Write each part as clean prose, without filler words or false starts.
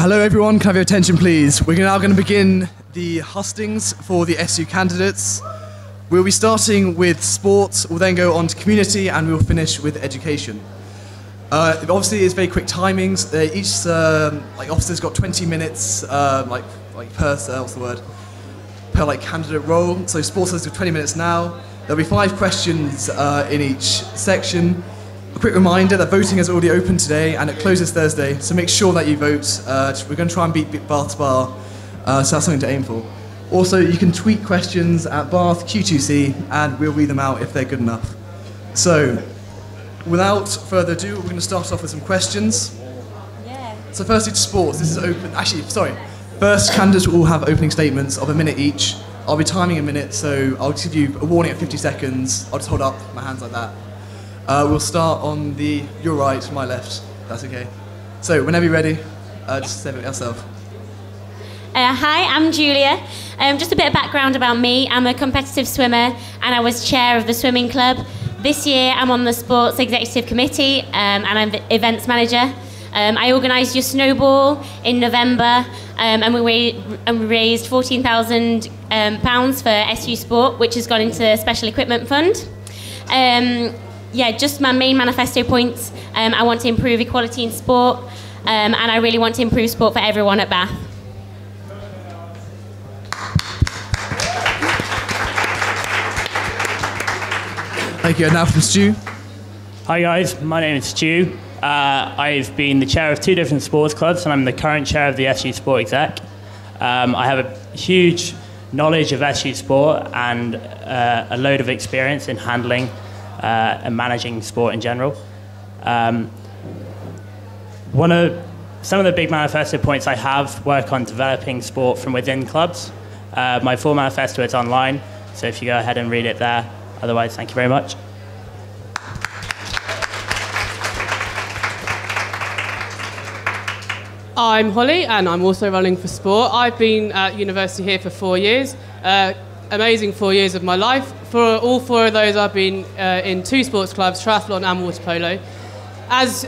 Hello everyone, can I have your attention please? We're now going to begin the hustings for the SU candidates. We'll be starting with sports, we'll then go on to community, and we'll finish with education. Obviously it's very quick timings. Each officer's got 20 minutes per candidate role. So sports has 20 minutes now. There'll be 5 questions in each section. A quick reminder that voting has already opened today and it closes Thursday, so make sure that you vote. We're going to try and beat Bath's Bar, so that's something to aim for. Also, you can tweet questions at Bath Q2C and we'll read them out if they're good enough. So, without further ado, we're going to start off with some questions. Yeah. So firstly to sports, this is open, first candidates will all have opening statements of a minute each. I'll be timing a minute, so I'll give you a warning at 50 seconds. I'll just hold up my hands like that. We'll start on your right, my left. That's okay. So, whenever you're ready, just say it yourself. Hi, I'm Julia. Just a bit of background about me. I'm a competitive swimmer and I was chair of the swimming club. This year I'm on the sports executive committee and I'm events manager. I organised your snowball in November and we raised £14,000 for SU Sport, which has gone into the Special Equipment Fund. Just my main manifesto points. I want to improve equality in sport, and I really want to improve sport for everyone at Bath. Thank you. And now from Stu. Hi guys, my name is Stu. I've been the chair of 2 different sports clubs, and I'm the current chair of the SU Sport Exec. I have a huge knowledge of SU Sport and a load of experience in handling and managing sport in general. Some of the big manifesto points I have work on developing sport from within clubs. My full manifesto is online, so if you go ahead and read it there. Otherwise, thank you very much. I'm Holly and I'm also running for sport. I've been at university here for 4 years. Amazing 4 years of my life. For all 4 of those, I've been in 2 sports clubs, triathlon and water polo. As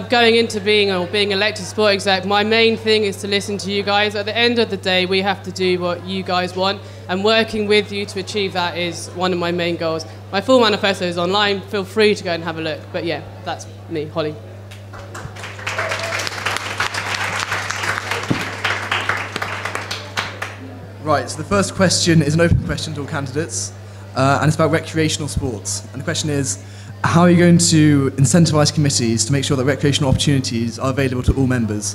going into being elected sport exec, my main thing is to listen to you guys. At the end of the day, we have to do what you guys want, and working with you to achieve that is one of my main goals. My full manifesto is online. Feel free to go and have a look. But yeah, that's me, Holly. Right, so the first question is an open question to all candidates, and it's about recreational sports. And the question is, how are you going to incentivise committees to make sure that recreational opportunities are available to all members?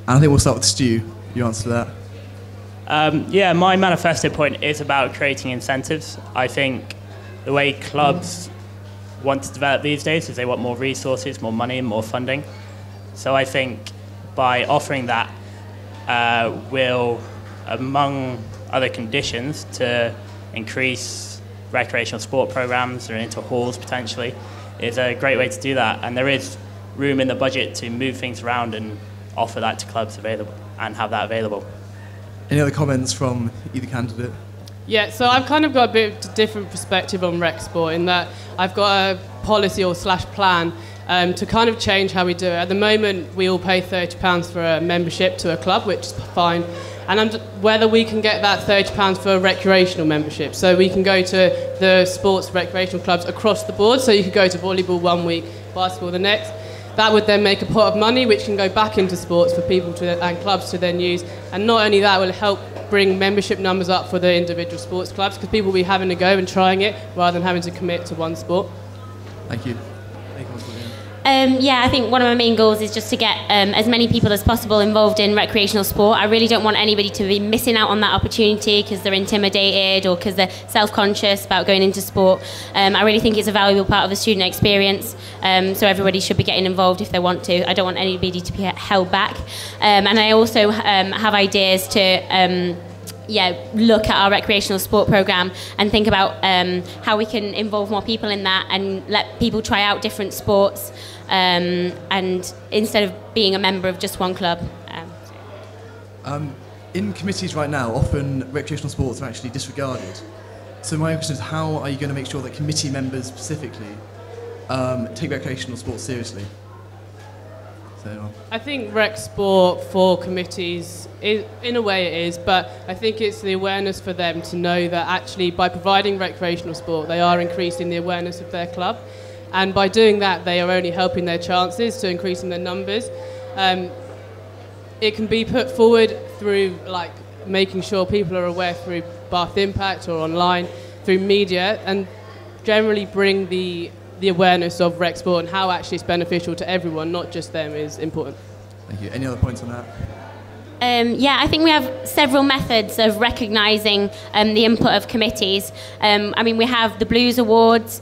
And I think we'll start with Stu. You answer that. My manifesto point is about creating incentives. I think the way clubs want to develop these days is they want more resources, more money, more funding. So I think by offering that will, among other conditions, to increase recreational sport programs or into halls potentially, is a great way to do that. And there is room in the budget to move things around and offer that to clubs available and have that available. Any other comments from either candidate? Yeah, so I've kind of got a bit of a different perspective on rec sport in that I've got a policy or plan to kind of change how we do it. At the moment, we all pay £30 for a membership to a club, which is fine. And whether we can get that £30 for a recreational membership, so we can go to the sports recreational clubs across the board, so you could go to volleyball one week, basketball the next. That would then make a pot of money which can go back into sports for people and clubs to then use. And not only that, will help bring membership numbers up for the individual sports clubs, because people will be having a go and trying it rather than having to commit to one sport. Thank you. I think one of my main goals is just to get as many people as possible involved in recreational sport. I really don't want anybody to be missing out on that opportunity because they're intimidated or because they're self-conscious about going into sport. I really think it's a valuable part of the student experience, so everybody should be getting involved if they want to. I don't want anybody to be held back. And I also have ideas to look at our recreational sport programme and think about how we can involve more people in that and let people try out different sports and instead of being a member of just one club. In committees right now, often recreational sports are actually disregarded. So my question is, how are you going to make sure that committee members specifically take recreational sports seriously? So, I think rec sport for committees, in a way it is, but I think it's the awareness for them to know that actually by providing recreational sport, they are increasing the awareness of their club. And by doing that, they are only helping their chances to increasing their numbers. It can be put forward through like making sure people are aware through Bath Impact or online, through media, and generally bring the awareness of rec sport and how actually it's beneficial to everyone, not just them, is important. Thank you. Any other points on that? Yeah, I think we have several methods of recognising the input of committees. I mean, we have the Blues Awards,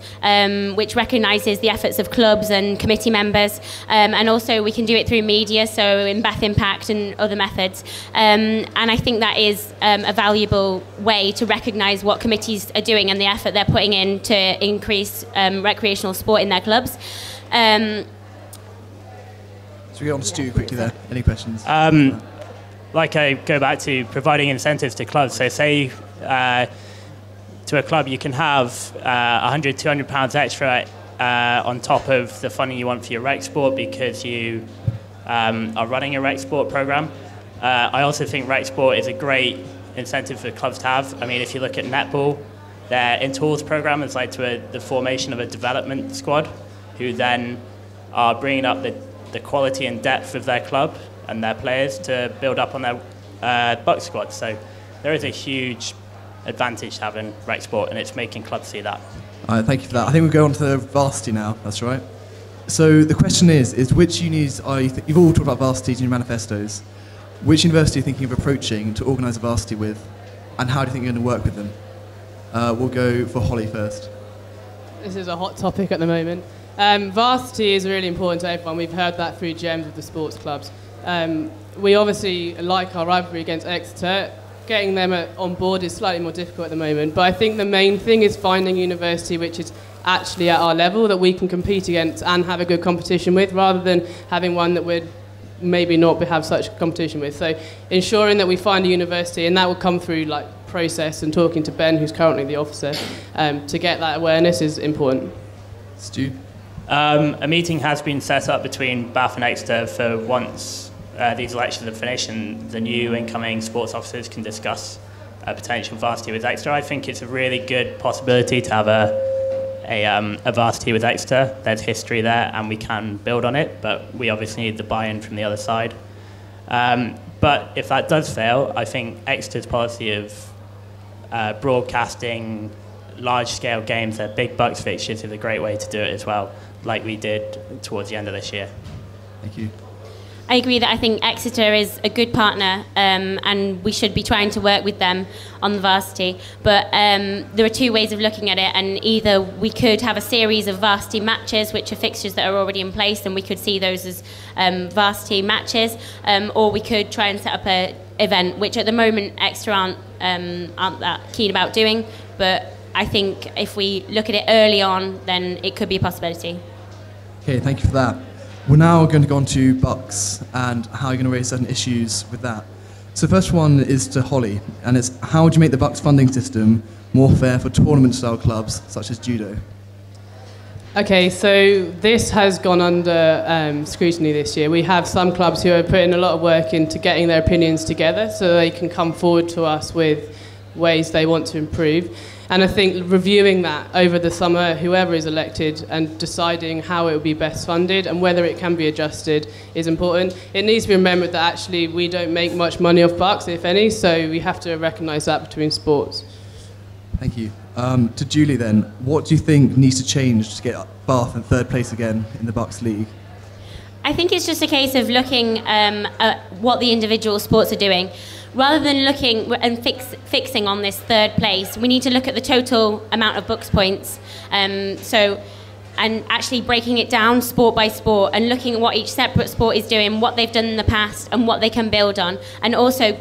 which recognises the efforts of clubs and committee members, and also we can do it through media, so in Bath Impact and other methods. And I think that is a valuable way to recognise what committees are doing and the effort they're putting in to increase recreational sport in their clubs. Should we get on to Stu quickly there? Any questions? Like I go back to providing incentives to clubs. So say to a club you can have £100, £200 extra on top of the funding you want for your rec sport because you are running a rec sport program. I also think rec sport is a great incentive for clubs to have. I mean, if you look at netball, their Interhalls program has led to the formation of a development squad who then are bringing up the quality and depth of their club and their players to build up on their Bucks squad. So there is a huge advantage to having rec sport, and it's making clubs see that. All right, thank you for that. I think we'll go on to the varsity now. That's right. So the question is which unis are you you've all talked about varsities in your manifestos. Which university are you thinking of approaching to organise a varsity with, and how do you think you're going to work with them? We'll go for Holly first. This is a hot topic at the moment. Varsity is really important to everyone. We've heard that through GEMS of the sports clubs. We obviously like our rivalry against Exeter. Getting them on board is slightly more difficult at the moment, but I think the main thing is finding a university which is actually at our level that we can compete against and have a good competition with, rather than having one that we'd maybe not have such competition with. So ensuring that we find a university, and that will come through like process and talking to Ben, who's currently the officer, to get that awareness is important. Stu? A meeting has been set up between Bath and Exeter for once these elections are finished and the new incoming sports officers can discuss a potential varsity with Exeter. I think it's a really good possibility to have a varsity with Exeter. There's history there and we can build on it, but we obviously need the buy-in from the other side. But if that does fail, I think Exeter's policy of broadcasting large-scale games, their big Bucks fixtures, is a great way to do it as well, like we did towards the end of this year. Thank you. I agree that I think Exeter is a good partner, and we should be trying to work with them on the varsity. But there are two ways of looking at it, and either we could have a series of varsity matches, which are fixtures that are already in place, and we could see those as varsity matches, or we could try and set up an event, which at the moment Exeter aren't that keen about doing. But I think if we look at it early on, then it could be a possibility. Okay, thank you for that. We're now going to go on to Bucks and how you're going to raise certain issues with that. So the first one is to Holly, and it's how would you make the Bucks funding system more fair for tournament-style clubs such as judo? Okay, so this has gone under scrutiny this year. We have some clubs who are putting a lot of work into getting their opinions together so they can come forward to us with ways they want to improve. And I think reviewing that over the summer, whoever is elected, and deciding how it will be best funded and whether it can be adjusted is important. It needs to be remembered that actually we don't make much money off Bucks, if any, so we have to recognise that between sports. Thank you. To Julie then, what do you think needs to change to get Bath in third place again in the Bucks League? I think it's just a case of looking at what the individual sports are doing. Rather than looking and fixing on this third place, we need to look at the total amount of Bucks points. And actually breaking it down sport by sport and looking at what each separate sport is doing, what they've done in the past and what they can build on. And also,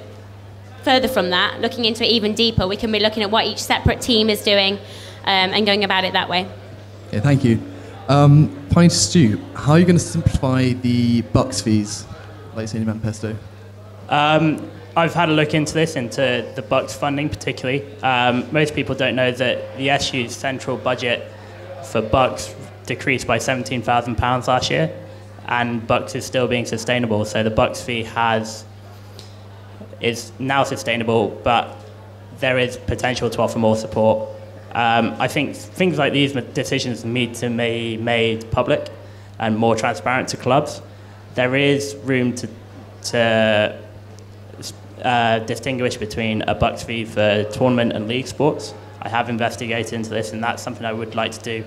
further from that, looking into it even deeper, we can be looking at what each separate team is doing and going about it that way. Yeah, thank you. Finally to Stu, how are you going to simplify the Bucks fees, like you say in your manifesto? I've had a look into this, into the Bucks funding particularly. Most people don't know that the SU's central budget for Bucks decreased by £17,000 last year. and Bucks is still being sustainable. So the Bucks fee is now sustainable, but there is potential to offer more support. I think things like these decisions need to be made public and more transparent to clubs. There is room to distinguish between a Bucks fee for tournament and league sports. I have investigated into this, and that's something I would like to do.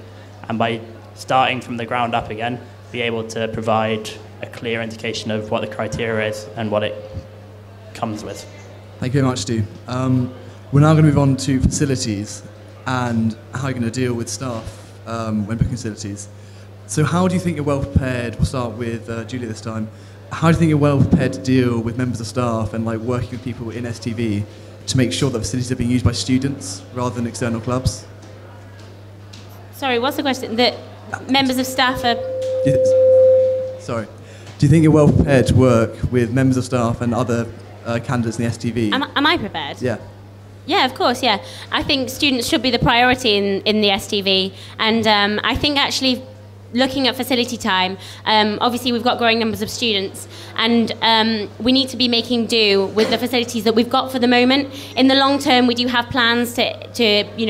And by starting from the ground up again, be able to provide a clear indication of what the criteria is and what it comes with. Thank you very much, Stu. We're now going to move on to facilities and how you're going to deal with staff when booking facilities. So how do you think you're well prepared? We'll start with Julia this time. How do you think you're well prepared to deal with members of staff and like working with people in STV to make sure that facilities are being used by students rather than external clubs? Sorry, what's the question? That members of staff are... Sorry. Do you think you're well prepared to work with members of staff and other candidates in the STV? Am I prepared? Yeah. Yeah, of course, yeah. I think students should be the priority in the STV. And I think actually looking at facility time, obviously we've got growing numbers of students, and we need to be making do with the facilities that we've got for the moment. In the long term, we do have plans to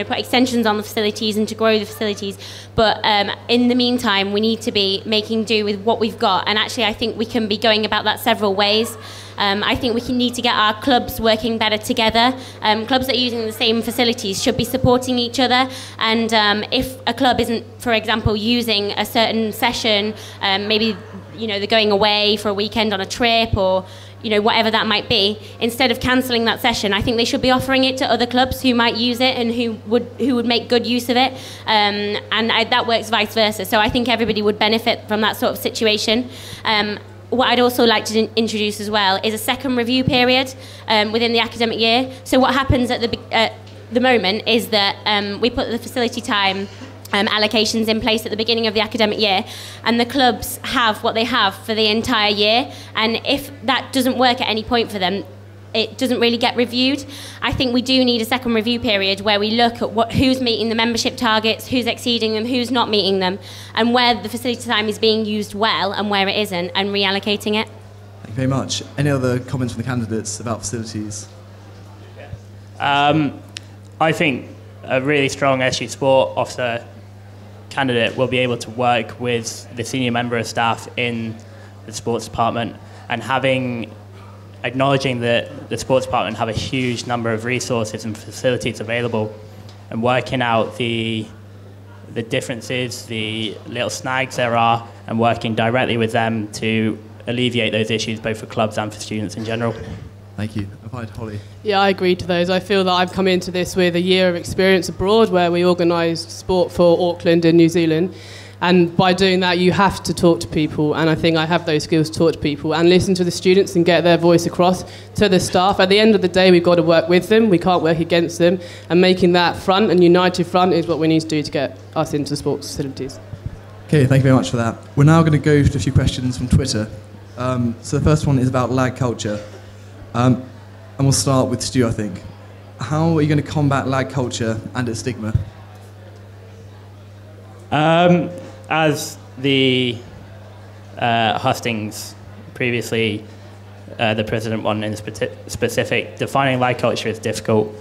put extensions on the facilities and to grow the facilities, but in the meantime, we need to be making do with what we've got, and actually I think we can be going about that several ways. I think we need to get our clubs working better together. Clubs that are using the same facilities should be supporting each other, and if a club isn't, for example, using a certain session, maybe they're going away for a weekend on a trip or whatever that might be, instead of cancelling that session, I think they should be offering it to other clubs who might use it and who would make good use of it, that works vice versa. So I think everybody would benefit from that sort of situation. What I'd also like to introduce as well is a second review period within the academic year. So what happens at the moment is that we put the facility time allocations in place at the beginning of the academic year, and the clubs have what they have for the entire year, and if that doesn't work at any point for them, it doesn't really get reviewed. I think we do need a second review period where we look at who's meeting the membership targets, who's exceeding them, who's not meeting them, and where the facility time is being used well and where it isn't, and reallocating it. Thank you very much. Any other comments from the candidates about facilities? I think a really strong SU Sport officer candidate will be able to work with the senior member of staff in the sports department, and acknowledging that the sports department have a huge number of resources and facilities available, and working out the differences, the little snags there are, and working directly with them to alleviate those issues both for clubs and for students in general. Thank you. Holly. Yeah, I agree to those. I feel that I've come into this with a year of experience abroad where we organised sport for Auckland in New Zealand. And by doing that, you have to talk to people. And I think I have those skills to talk to people and listen to the students and get their voice across to the staff. At the end of the day, we've got to work with them. We can't work against them. And making that front and united front is what we need to do to get us into sports facilities. Okay, thank you very much for that. We're now going to go to a few questions from Twitter. So the first one is about lag culture. And we'll start with Stu, I think. How are you going to combat lag culture and its stigma? As the hustings previously, the president one in specific, defining lag culture is difficult.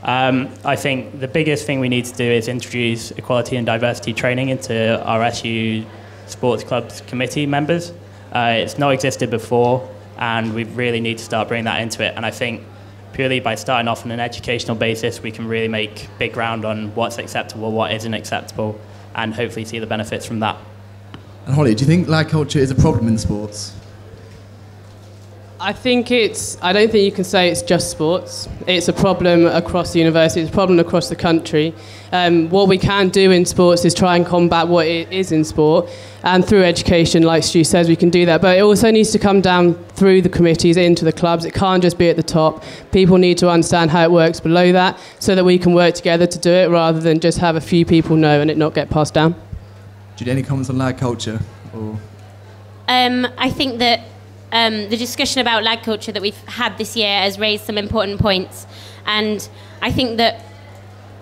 I think the biggest thing we need to do is introduce equality and diversity training into our SU Sports Clubs Committee members. It's not existed before, and we really need to start bringing that into it. And I think purely by starting off on an educational basis, we can really make big ground on what's acceptable, what isn't acceptable, and hopefully see the benefits from that. And Holly, do you think lag culture is a problem in sports? I don't think you can say it's just sports. It's a problem across the university, it's a problem across the country. What we can do in sports is try and combat what it is in sport, and through education, like Stu says, we can do that. But it also needs to come down through the committees into the clubs. It can't just be at the top. People need to understand how it works below that so that we can work together to do it rather than just have a few people know and it not get passed down. Judy, any comments on lag culture? Or? I think that the discussion about lag culture that we've had this year has raised some important points, and I think that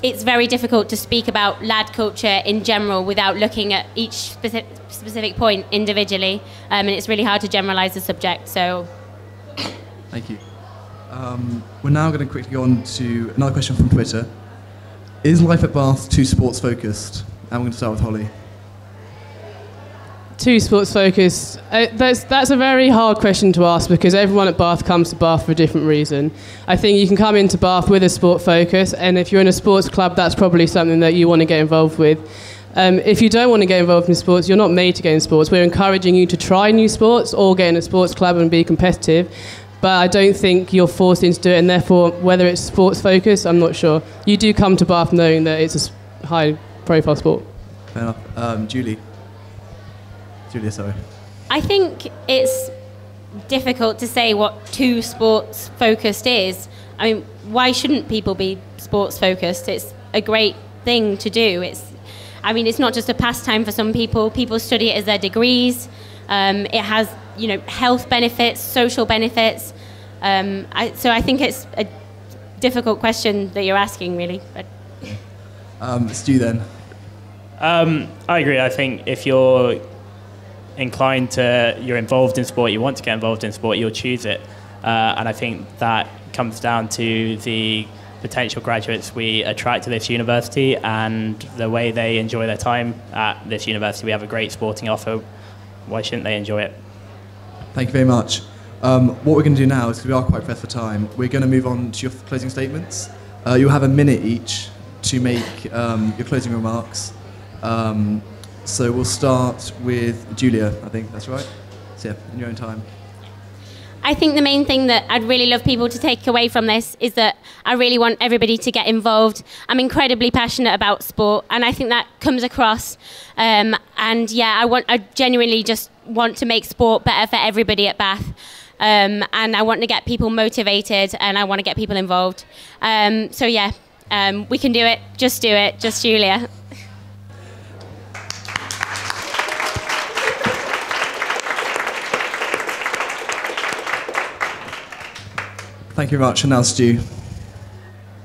it's very difficult to speak about lad culture in general without looking at each specific point individually, and it's really hard to generalise the subject. So, thank you. We're now going to quickly go on to another question from Twitter. Is life at Bath too sports focused? And we're going to start with Holly. Too sports focused. That's a very hard question to ask because everyone at Bath comes to Bath for a different reason. I think you can come into Bath with a sport focus, and if you're in a sports club, that's probably something that you want to get involved with. If you don't want to get involved in sports, you're not made to get in sports. We're encouraging you to try new sports or get in a sports club and be competitive, but I don't think you're forced into it, and therefore, whether it's sports focused, I'm not sure. You do come to Bath knowing that it's a high-profile sport. Fair enough. Julia, sorry. I think it's difficult to say what too sports focused is. I mean, why shouldn't people be sports focused? It's a great thing to do. It's not just a pastime for some people. People study it as their degrees. It has, health benefits, social benefits. So I think it's a difficult question that you're asking, really. But Stu, then. I agree. I think if you're you're involved in sport, you want to get involved in sport, you'll choose it. And I think that comes down to the potential graduates we attract to this university and the way they enjoy their time at this university. We have a great sporting offer. Why shouldn't they enjoy it? Thank you very much. What we're going to do now is, because we are quite pressed for time, we're going to move on to your closing statements. You'll have a minute each to make your closing remarks. So we'll start with Julia, I think that's right. So yeah, in your own time. I think the main thing that I'd really love people to take away from this is that I really want everybody to get involved. I'm incredibly passionate about sport, and I think that comes across. And yeah, I genuinely just want to make sport better for everybody at Bath. And I want to get people motivated, and I want to get people involved. So yeah, we can do it. Just do it. Just Julia. Thank you very much. And now Stu.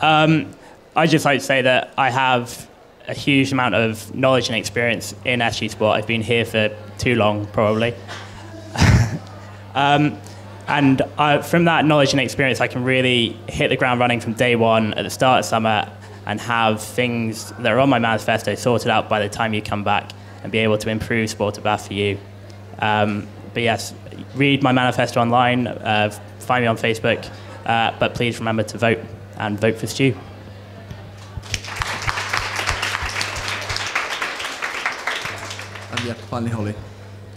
I'd just like to say that I have a huge amount of knowledge and experience in SG Sport. I've been here for too long, probably. And from that knowledge and experience, I can really hit the ground running from day one at the start of summer and have things that are on my manifesto sorted out by the time you come back and be able to improve sport at Bath for you. But yes, read my manifesto online, find me on Facebook, but please remember to vote and vote for Stu. And yeah, finally Holly.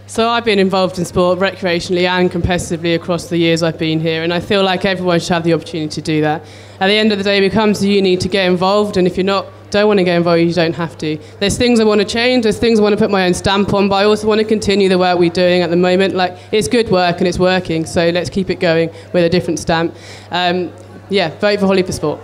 So I've been involved in sport recreationally and competitively across the years I've been here, and I feel like everyone should have the opportunity to do that. At the end of the day, we come to uni to get involved, and if you don't want to get involved, you don't have to. There's things I want to change, there's things I want to put my own stamp on, but I also want to continue the work we're doing at the moment. Like, it's good work and it's working, so let's keep it going with a different stamp. Vote for Holly for sport.